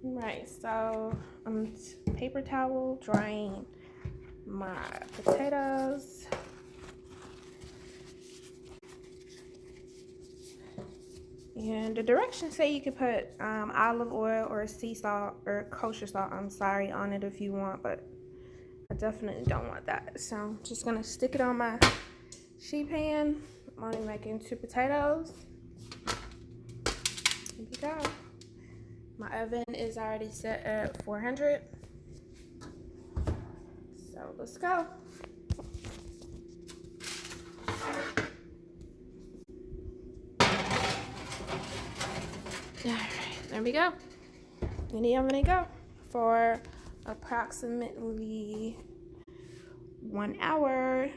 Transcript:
Right, so paper towel drying my potatoes. And the directions say you could put olive oil or sea salt or kosher salt, on it if you want, but I definitely don't want that. So I'm just gonna stick it on my sheet pan. I'm only making 2 potatoes. Here we go. My oven is already set at 400. So let's go. All right, there we go. In the oven they go for approximately 1 hour.